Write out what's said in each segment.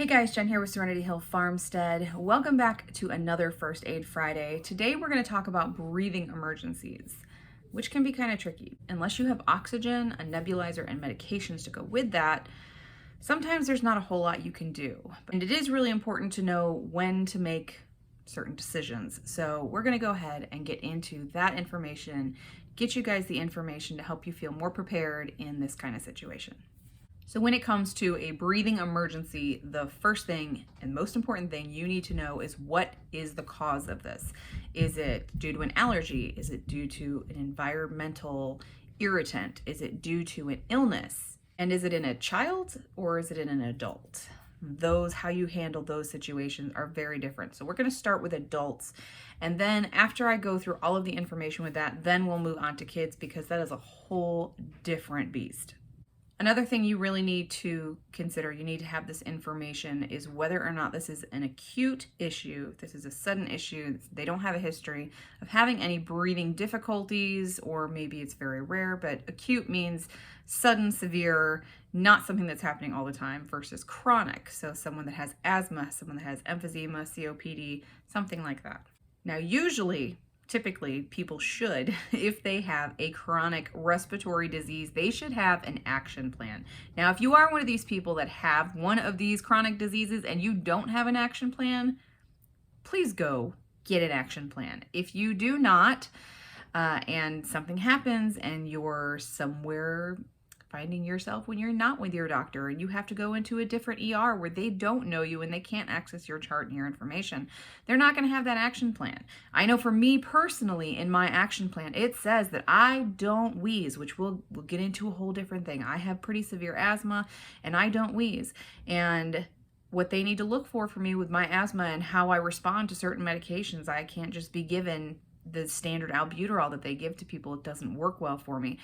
Hey guys, Jen here with Serenity Hill Farmstead. Welcome back to another First Aid Friday. Today we're going to talk about breathing emergencies, which can be kind of tricky. Unless you have oxygen, a nebulizer, and medications to go with that, sometimes there's not a whole lot you can do. And it is really important to know when to make certain decisions. So we're going to go ahead and get into that information, get you guys the information to help you feel more prepared in this kind of situation. So when it comes to a breathing emergency, the first thing and most important thing you need to know is what is the cause of this? Is it due to an allergy? Is it due to an environmental irritant? Is it due to an illness? And is it in a child or is it in an adult? How you handle those situations are very different. So we're going to start with adults. And then after I go through all of the information with that, then we'll move on to kids because that is a whole different beast. Another thing you really need to consider, you need to have this information, is whether or not this is an acute issue, this is a sudden issue, they don't have a history of having any breathing difficulties, or maybe it's very rare, but acute means sudden, severe, not something that's happening all the time, versus chronic. So someone that has asthma, someone that has emphysema, COPD, something like that. Now, typically, people should, if they have a chronic respiratory disease, they should have an action plan. Now, if you are one of these people that have one of these chronic diseases and you don't have an action plan, please go get an action plan. If you do not, and something happens and you're somewhere finding yourself when you're not with your doctor and you have to go into a different ER where they don't know you and they can't access your chart and your information, they're not going to have that action plan. I know for me personally, in my action plan, it says that I don't wheeze, which we'll get into a whole different thing. I have pretty severe asthma and I don't wheeze. And what they need to look for me with my asthma and how I respond to certain medications, I can't just be given the standard albuterol that they give to people. It doesn't work well for me.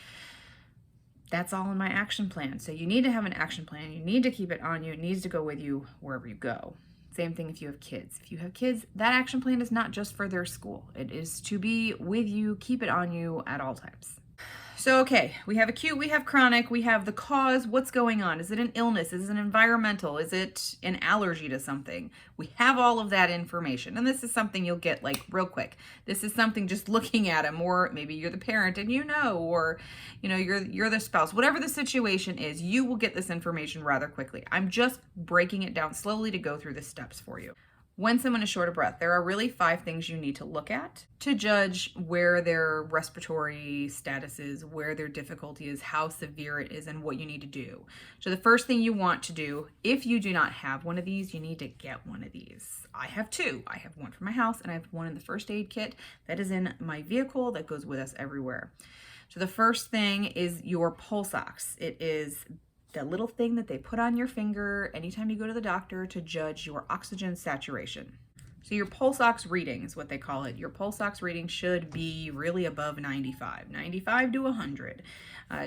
That's all in my action plan. So you need to have an action plan. You need to keep it on you. It needs to go with you wherever you go. Same thing if you have kids. If you have kids, that action plan is not just for their school. It is to be with you, keep it on you at all times. So, okay, we have acute, we have chronic, we have the cause, what's going on? Is it an illness? Is it an environmental? Is it an allergy to something? We have all of that information. And this is something you'll get like real quick. This is something just looking at them, or maybe you're the parent and or you're the spouse. Whatever the situation is, you will get this information rather quickly. I'm just breaking it down slowly to go through the steps for you. When someone is short of breath, there are really 5 things you need to look at to judge where their respiratory status is, where their difficulty is, how severe it is, and what you need to do. So the first thing you want to do, if you do not have one of these, you need to get one of these. I have 2. I have one for my house and I have one in the first aid kit that is in my vehicle that goes with us everywhere. So the first thing is your pulse ox. It is the little thing that they put on your finger anytime you go to the doctor to judge your oxygen saturation. So your pulse ox reading is what they call it. Your pulse ox reading should be really above 95 to 100.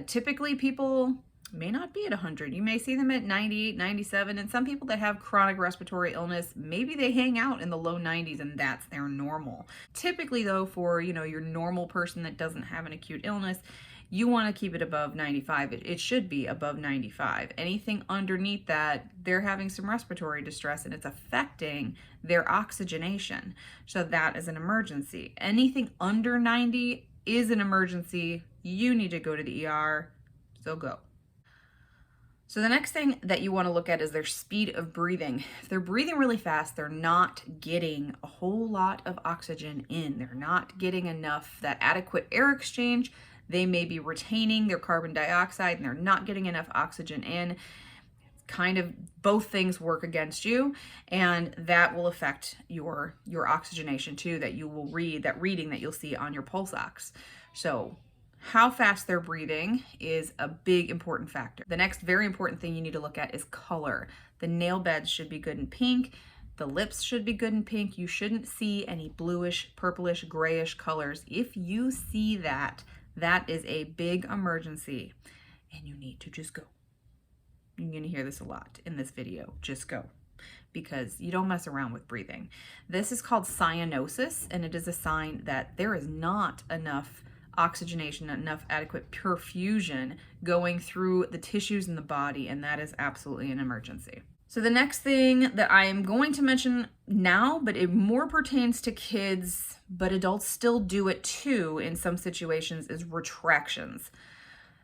Typically people may not be at 100. You may see them at 98, 97, and some people that have chronic respiratory illness, maybe they hang out in the low 90s and that's their normal. Typically though, for your normal person that doesn't have an acute illness, you want to keep it above 95. It should be above 95. Anything underneath that, they're having some respiratory distress and it's affecting their oxygenation. So that is an emergency. Anything under 90 is an emergency. You need to go to the ER, so go. So the next thing that you want to look at is their speed of breathing. If they're breathing really fast, they're not getting a whole lot of oxygen in. They're not getting enough, that adequate air exchange. They may be retaining their carbon dioxide and they're not getting enough oxygen in. Kind of both things work against you, and that will affect your oxygenation too, that you will read, that reading that you'll see on your pulse ox. So how fast they're breathing is a big important factor. The next very important thing you need to look at is color. The nail beds should be good and pink. The lips should be good and pink. You shouldn't see any bluish, purplish, grayish colors. If you see that, that is a big emergency and you need to just go. You're going to hear this a lot in this video. Just go, because you don't mess around with breathing. This is called cyanosis, and it is a sign that there is not enough oxygenation, enough adequate perfusion going through the tissues in the body, and that is absolutely an emergency. So the next thing that I am going to mention now, but it more pertains to kids, but adults still do it too in some situations, is retractions.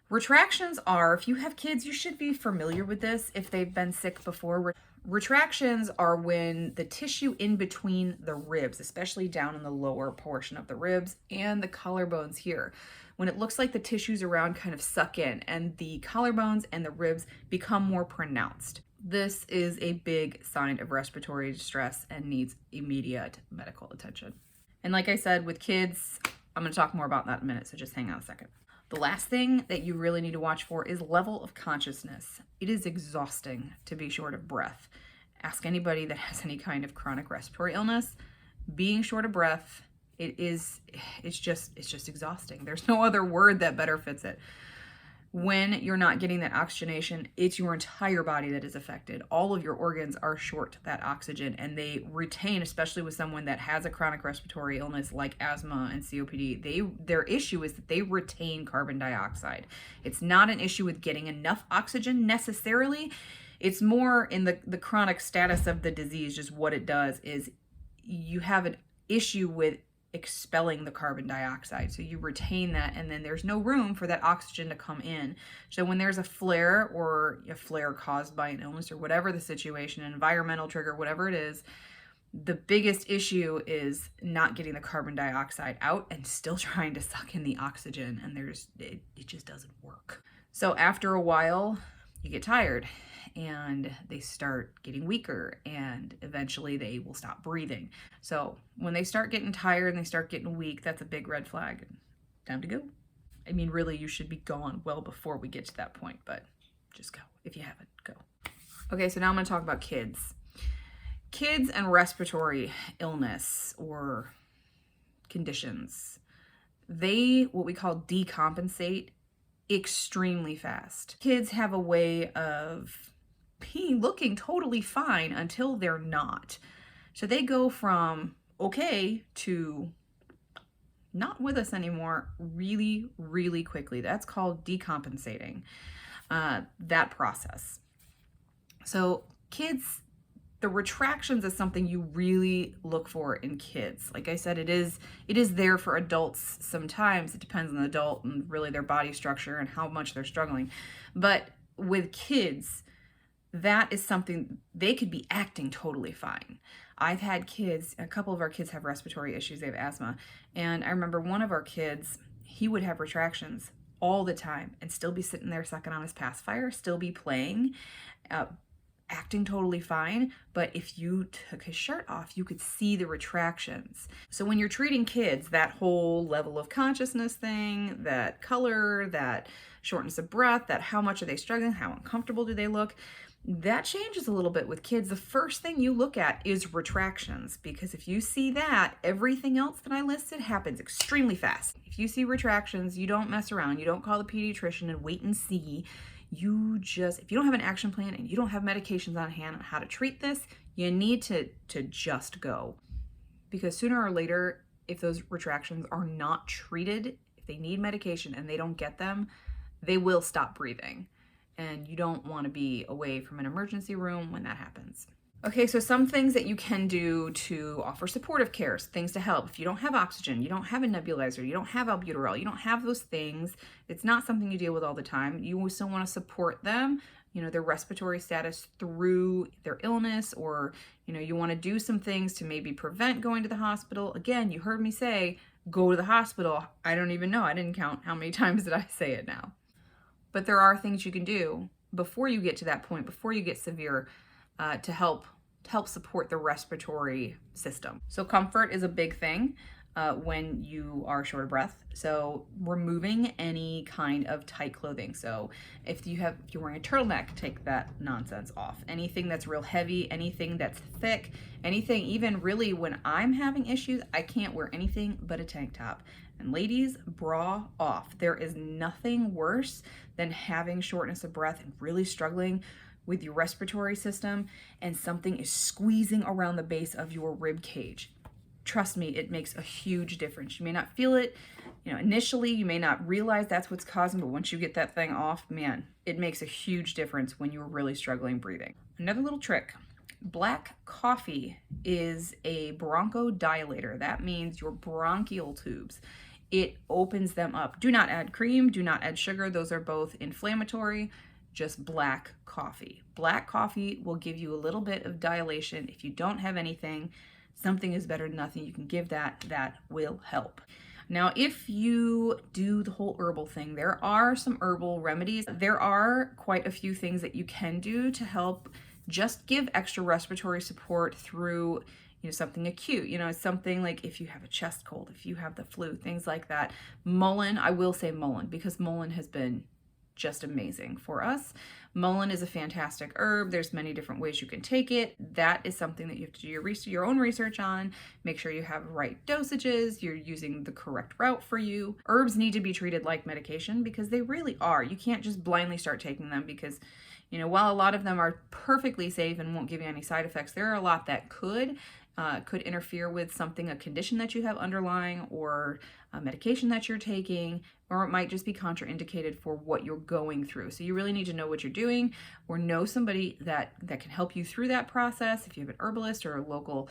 Retractions are, if you have kids, you should be familiar with this if they've been sick before. Retractions are when the tissue in between the ribs, especially down in the lower portion of the ribs and the collarbones here, when it looks like the tissues around kind of suck in and the collarbones and the ribs become more pronounced. This is a big sign of respiratory distress and needs immediate medical attention. And like I said, with kids, I'm going to talk more about that in a minute, so just hang on a second. The last thing that you really need to watch for is level of consciousness. It is exhausting to be short of breath. Ask anybody that has any kind of chronic respiratory illness. Being short of breath, it's just exhausting. There's no other word that better fits it. When you're not getting that oxygenation, it's your entire body that is affected. All of your organs are short that oxygen, and they retain, especially with someone that has a chronic respiratory illness like asthma and COPD, their issue is that they retain carbon dioxide. It's not an issue with getting enough oxygen necessarily. It's more in the chronic status of the disease. Just what it does is you have an issue with expelling the carbon dioxide. So you retain that, and then there's no room for that oxygen to come in. So when there's a flare, or a flare caused by an illness or whatever the situation, an environmental trigger, whatever it is, the biggest issue is not getting the carbon dioxide out and still trying to suck in the oxygen, and it just doesn't work. So after a while, you get tired and they start getting weaker, and eventually they will stop breathing. So when they start getting tired and they start getting weak, that's a big red flag. Time to go. I mean, really, you should be gone well before we get to that point, but just go. If you haven't, go. Okay, so now I'm going to talk about kids. Kids and respiratory illness or conditions, they, what we call, decompensate extremely fast. Kids have a way of looking totally fine until they're not. So they go from okay to not with us anymore really, really quickly. That's called decompensating, that process. So kids, the retractions is something you really look for in kids. Like I said, it is there for adults sometimes. It depends on the adult and really their body structure and how much they're struggling. But with kids, that is something, they could be acting totally fine. I've had kids, a couple of our kids have respiratory issues, they have asthma. And I remember one of our kids, he would have retractions all the time and still be sitting there sucking on his pacifier, still be playing, acting totally fine. But if you took his shirt off, you could see the retractions. So when you're treating kids, that whole level of consciousness thing, that color, that shortness of breath, that how much are they struggling, how uncomfortable do they look, that changes a little bit with kids. The first thing you look at is retractions, because if you see that, everything else that I listed happens extremely fast. If you see retractions, you don't mess around. You don't call the pediatrician and wait and see. You just, if you don't have an action plan and you don't have medications on hand on how to treat this, you need to just go. Because sooner or later, if those retractions are not treated, if they need medication and they don't get them, they will stop breathing. And you don't want to be away from an emergency room when that happens. Okay, so some things that you can do to offer supportive care, things to help. If you don't have oxygen, you don't have a nebulizer, you don't have albuterol, you don't have those things, it's not something you deal with all the time. You still want to support them, their respiratory status through their illness, or, you want to do some things to maybe prevent going to the hospital. Again, you heard me say, go to the hospital. I don't even know. I didn't count how many times did I say it now. But there are things you can do before you get to that point, before you get severe, to help support the respiratory system. So comfort is a big thing when you are short of breath. So removing any kind of tight clothing. So if you're wearing a turtleneck, take that nonsense off. Anything that's real heavy, anything that's thick, anything, even really when I'm having issues, I can't wear anything but a tank top. And ladies, bra off. There is nothing worse than having shortness of breath and really struggling with your respiratory system and something is squeezing around the base of your rib cage. Trust me, it makes a huge difference. You may not feel it, initially, you may not realize that's what's causing, but once you get that thing off, man, it makes a huge difference when you're really struggling breathing. Another little trick. Black coffee is a bronchodilator. That means your bronchial tubes. It opens them up. Do not add cream, do not add sugar. Those are both inflammatory. Just black coffee. Black coffee will give you a little bit of dilation. If you don't have anything, something is better than nothing. You can give that, that will help. Now, if you do the whole herbal thing, there are some herbal remedies. There are quite a few things that you can do to help just give extra respiratory support through, something acute. It's something like if you have a chest cold, if you have the flu, things like that. Mullein, I will say mullein, because mullein has been just amazing for us. Mullein is a fantastic herb. There's many different ways you can take it. That is something that you have to do your own research on. Make sure you have right dosages, you're using the correct route for you. Herbs need to be treated like medication because they really are. You can't just blindly start taking them because, while a lot of them are perfectly safe and won't give you any side effects, there are a lot that could interfere with a condition that you have underlying, or a medication that you're taking, or it might just be contraindicated for what you're going through. So you really need to know what you're doing, or know somebody that can help you through that process. If you have an herbalist or a local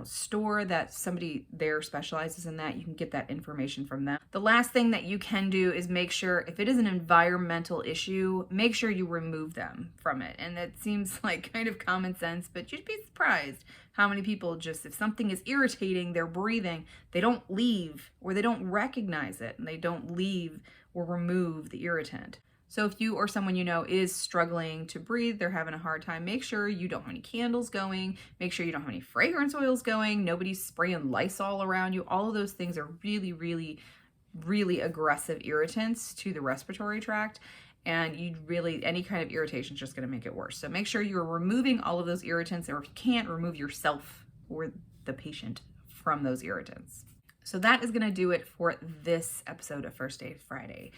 store that somebody there specializes in that, you can get that information from them. The last thing that you can do is make sure, if it is an environmental issue, make sure you remove them from it. And that seems like kind of common sense, but you'd be surprised how many people just, if something is irritating their breathing, they don't leave, or they don't recognize it, and they don't leave or remove the irritant. So if you or someone you know is struggling to breathe, they're having a hard time, make sure you don't have any candles going, make sure you don't have any fragrance oils going, nobody's spraying Lysol around you. All of those things are really, really, really aggressive irritants to the respiratory tract. And any kind of irritation is just going to make it worse. So make sure you're removing all of those irritants, or if you can't, remove yourself or the patient from those irritants. So that is going to do it for this episode of First Aid Friday.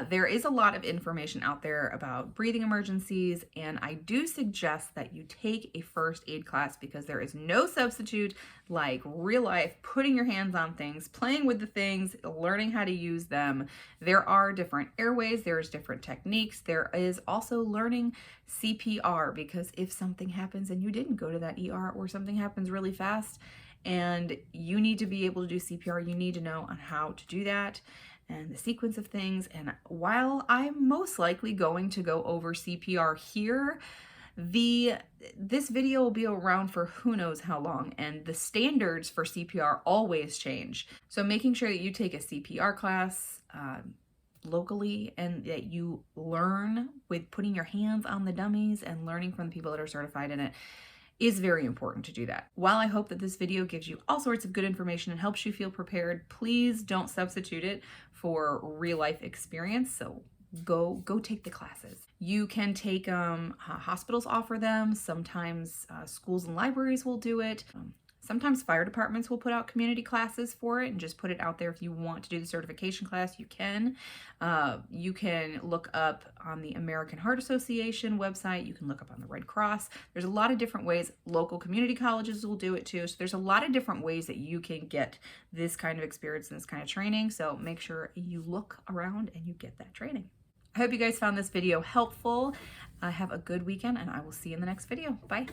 There is a lot of information out there about breathing emergencies, and I do suggest that you take a first aid class, because there is no substitute like real life, putting your hands on things, playing with the things, learning how to use them. There are different airways, there's different techniques. There is also learning CPR, because if something happens and you didn't go to that ER, or something happens really fast, and you need to be able to do CPR, you need to know on how to do that and the sequence of things. And while I'm most likely going to go over CPR here, this video will be around for who knows how long, and the standards for CPR always change. So making sure that you take a CPR class locally, and that you learn with putting your hands on the dummies and learning from the people that are certified in it is very important to do that. While I hope that this video gives you all sorts of good information and helps you feel prepared, please don't substitute it for real life experience. So go take the classes. You can take hospitals offer them. Sometimes schools and libraries will do it. Sometimes fire departments will put out community classes for it and just put it out there. If you want to do the certification class, you can. You can look up on the American Heart Association website. You can look up on the Red Cross. There's a lot of different ways. Local community colleges will do it too. So there's a lot of different ways that you can get this kind of experience and this kind of training. So make sure you look around and you get that training. I hope you guys found this video helpful. Have a good weekend, and I will see you in the next video. Bye.